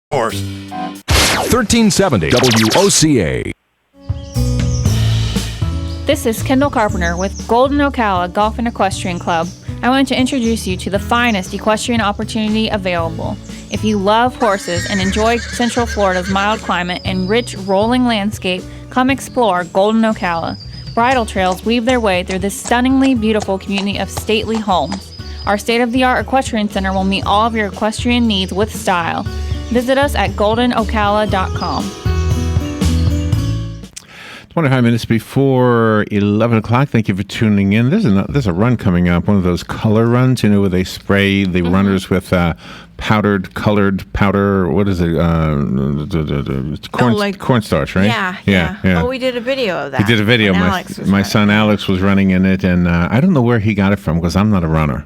Horse. 1370 WOCA. This is Kendall Carpenter with Golden Ocala Golf and Equestrian Club. I want to introduce you to the finest equestrian opportunity available. If you love horses and enjoy Central Florida's mild climate and rich rolling landscape, come explore Golden Ocala. Bridle trails weave their way through this stunningly beautiful community of stately homes. Our state-of-the-art equestrian center will meet all of your equestrian needs with style. Visit us at goldenocala.com. 25 minutes before 11 o'clock. Thank you for tuning in. There's a run coming up, one of those color runs, where they spray the runners with colored powder. What is it? It's cornstarch, right? Yeah. Oh, we did a video of that. We did a video. My son Alex was running in it, and I don't know where he got it from because I'm not a runner.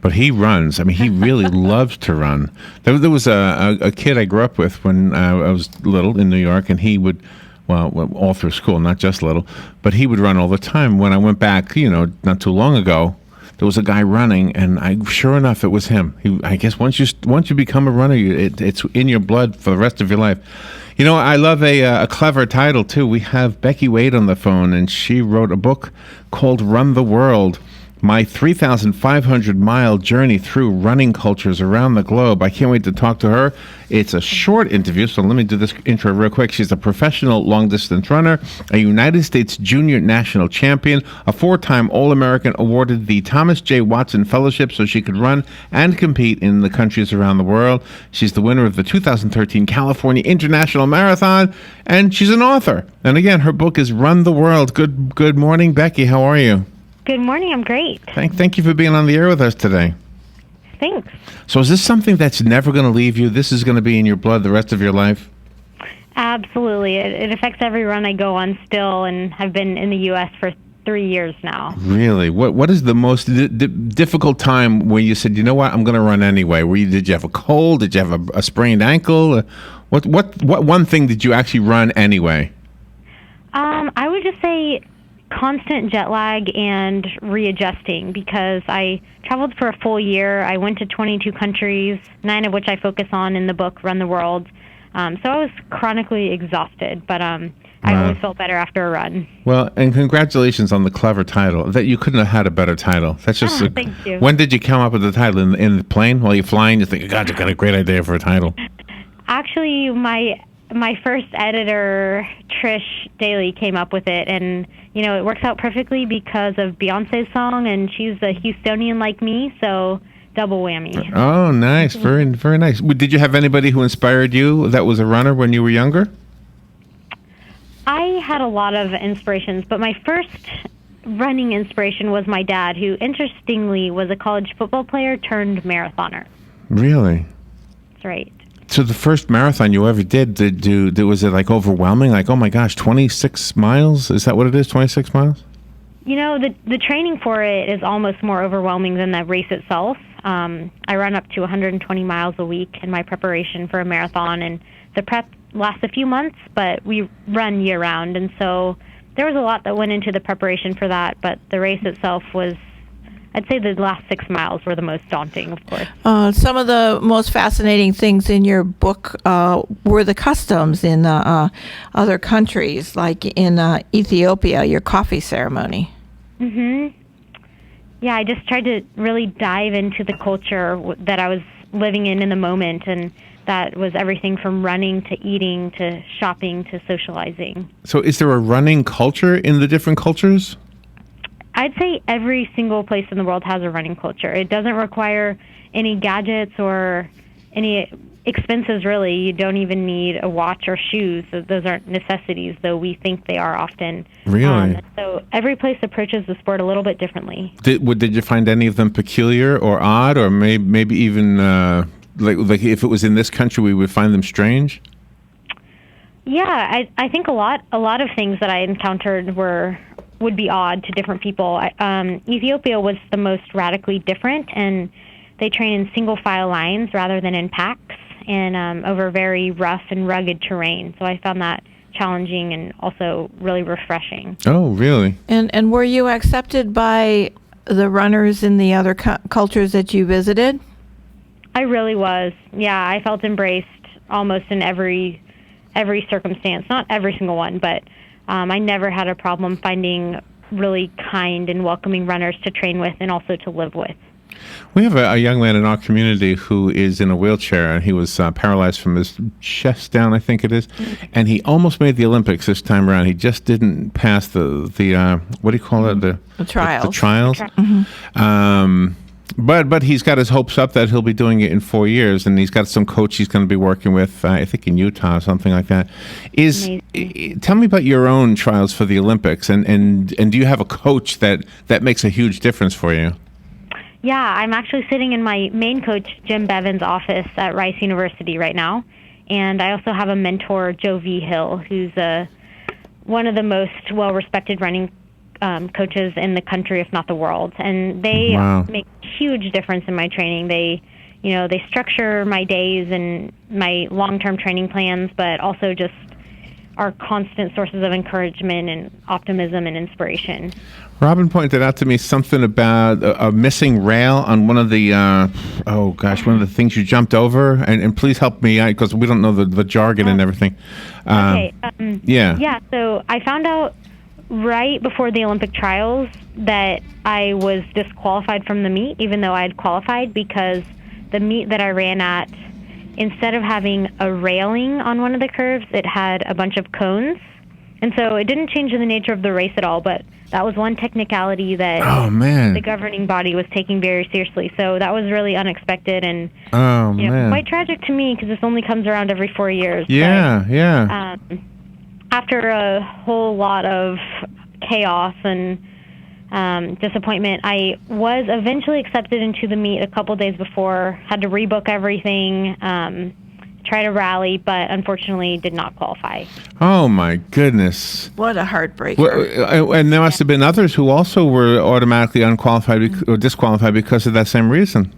But he runs. I mean, he really loves to run. There was a kid I grew up with when I was little in New York, and he would, well, all through school, not just little, but he would run all the time. When I went back, not too long ago, there was a guy running, and sure enough, it was him. I guess once you become a runner, it's in your blood for the rest of your life. I love a clever title, too. We have Becky Wade on the phone, and she wrote a book called Run the World. My 3,500-mile journey through running cultures around the globe. I can't wait to talk to her. It's a short interview, so let me do this intro real quick. She's a professional long-distance runner, a United States Junior National Champion, a 4-time All-American, awarded the Thomas J. Watson Fellowship so she could run and compete in the countries around the world. She's the winner of the 2013 California International Marathon, and she's an author. And again, her book is Run the World. Good morning, Becky. How are you? Good morning. I'm great. Thank you for being on the air with us today. Thanks. So is this something that's never going to leave you? This is going to be in your blood the rest of your life? Absolutely. It affects every run I go on still, and I've been in the U.S. for 3 years now. Really? What is the most difficult time where you said, you know what, I'm going to run anyway? Did you have a cold? Did you have a sprained ankle? What one thing did you actually run anyway? I would just say constant jet lag and readjusting, because I traveled for a full year. I went to 22 countries, 9 of which I focus on in the book, Run the World. So I was chronically exhausted, but I always felt better after a run. Well, and congratulations on the clever title. That you couldn't have had a better title. That's just thank you. When did you come up with the title? In the plane while you're flying? You think, God, you got a great idea for a title. Actually, my first editor, Trish Daly, came up with it, and it works out perfectly because of Beyonce's song, and she's a Houstonian like me, so double whammy. Oh, nice. Very, very nice. Did you have anybody who inspired you that was a runner when you were younger? I had a lot of inspirations, but my first running inspiration was my dad, who interestingly was a college football player turned marathoner. Really? That's right. So the first marathon you ever did, was it like overwhelming? Like, oh my gosh, 26 miles? Is that what it is, 26 miles? The training for it is almost more overwhelming than the race itself. I run up to 120 miles a week in my preparation for a marathon, and the prep lasts a few months, but we run year-round. And so there was a lot that went into the preparation for that, but the race itself was, I'd say the last 6 miles were the most daunting, of course. Some of the most fascinating things in your book were the customs in other countries, like in Ethiopia, your coffee ceremony. Mm-hmm. Yeah, I just tried to really dive into the culture that I was living in the moment, and that was everything from running to eating to shopping to socializing. So is there a running culture in the different cultures? I'd say every single place in the world has a running culture. It doesn't require any gadgets or any expenses, really. You don't even need a watch or shoes. Those aren't necessities, though we think they are often. Really? So every place approaches the sport a little bit differently. Did you find any of them peculiar or odd, or maybe even like if it was in this country, we would find them strange? Yeah, I think a lot of things that I encountered would be odd to different people. Ethiopia was the most radically different, and they train in single file lines rather than in packs, and over very rough and rugged terrain. So I found that challenging and also really refreshing. Oh, really? And were you accepted by the runners in the other cultures that you visited? I really was. Yeah, I felt embraced. almost in every circumstance. Not every single one, but I never had a problem finding really kind and welcoming runners to train with and also to live with. We have a young man in our community who is in a wheelchair, and he was paralyzed from his chest down, I think it is, and he almost made the Olympics this time around. He just didn't pass the what do you call it? The trials. The trials. But he's got his hopes up that he'll be doing it in 4 years, and he's got some coach he's going to be working with, I think in Utah, something like that. Tell me about your own trials for the Olympics, and do you have a coach that makes a huge difference for you? Yeah, I'm actually sitting in my main coach, Jim Bevan's office at Rice University right now. And I also have a mentor, Joe V. Hill, who's one of the most well-respected running coaches in the country, if not the world. And they make a huge difference in my training. They structure my days and my long-term training plans, but also just are constant sources of encouragement and optimism and inspiration. Robin pointed out to me something about a missing rail on one of the one of the things you jumped over, and please help me out because we don't know the jargon and everything. So I found out right before the Olympic trials that I was disqualified from the meet, even though I had qualified, because the meet that I ran at, instead of having a railing on one of the curves, it had a bunch of cones. And so it didn't change the nature of the race at all, but that was one technicality that the governing body was taking very seriously. So that was really unexpected and quite tragic to me because this only comes around every 4 years. After a whole lot of chaos and disappointment, I was eventually accepted into the meet a couple days before, had to rebook everything, try to rally, but unfortunately did not qualify. Oh, my goodness. What a heartbreaker. Well, and there must have been others who also were automatically unqualified or disqualified because of that same reason.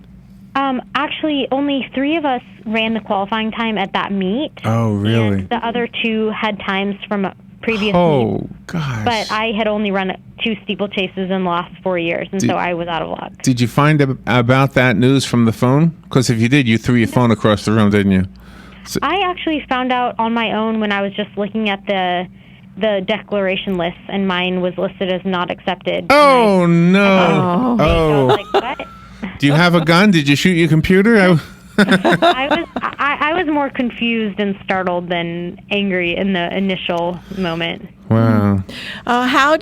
Actually, only 3 of us ran the qualifying time at that meet. Oh, really? And the other 2 had times from a previous meet. Oh, gosh. But I had only run 2 steeplechases in the last 4 years, and so I was out of luck. Did you find about that news from the phone? Because if you did, you threw your phone across the room, didn't you? So, I actually found out on my own when I was just looking at the declaration list, and mine was listed as not accepted. Oh, no. I was like, what? Do you have a gun? Did you shoot your computer? I was more confused and startled than angry in the initial moment. Wow. How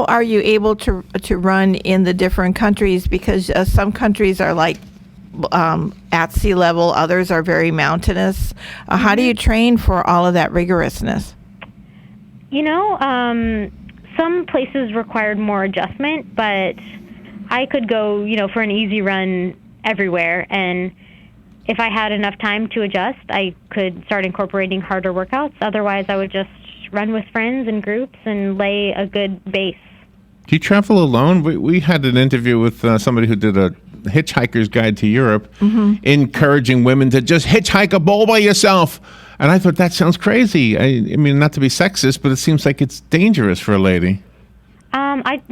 are you able to run in the different countries? Because some countries are like at sea level, others are very mountainous. How do you train for all of that rigorousness? Some places required more adjustment, but I could go, for an easy run everywhere. And if I had enough time to adjust, I could start incorporating harder workouts. Otherwise, I would just run with friends and groups and lay a good base. Do you travel alone? We had an interview with somebody who did a Hitchhiker's Guide to Europe, encouraging women to just hitchhike a bowl by yourself. And I thought, that sounds crazy. I mean, not to be sexist, but it seems like it's dangerous for a lady.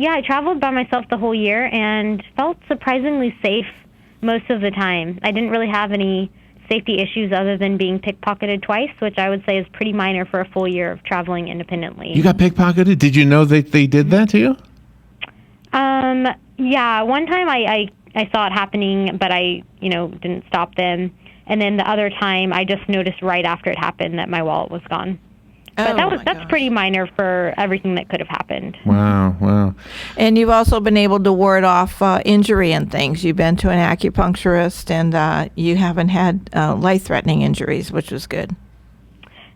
I traveled by myself the whole year and felt surprisingly safe most of the time. I didn't really have any safety issues other than being pickpocketed twice, which I would say is pretty minor for a full year of traveling independently. You got pickpocketed? Did you know that they did that to you? Yeah, one time I saw it happening, but I, didn't stop them. And then the other time I just noticed right after it happened that my wallet was gone. But that's pretty minor for everything that could have happened. Wow. And you've also been able to ward off injury and things. You've been to an acupuncturist, and you haven't had life-threatening injuries, which was good.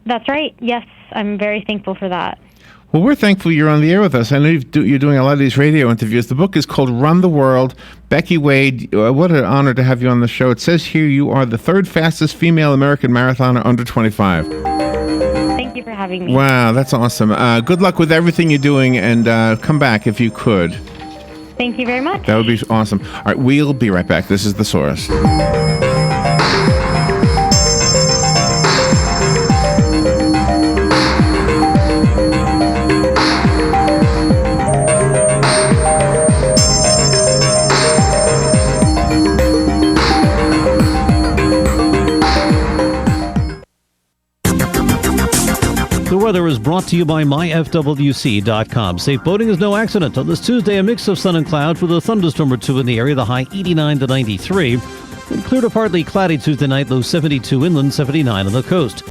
That's right. Yes, I'm very thankful for that. Well, we're thankful you're on the air with us. I know you're doing a lot of these radio interviews. The book is called Run the World. Becky Wade, what an honor to have you on the show. It says here you are the 3rd fastest female American marathoner under 25. Thank you for having me. Wow, that's awesome. Good luck with everything you're doing, and come back if you could. Thank you very much. That would be awesome. All right, we'll be right back. This is The Source. The weather is brought to you by myfwc.com. Safe boating is no accident. On this Tuesday, a mix of sun and clouds with a thunderstorm or two in the area, the high 89 to 93. Clear to partly cloudy Tuesday night, low 72 inland, 79 on the coast.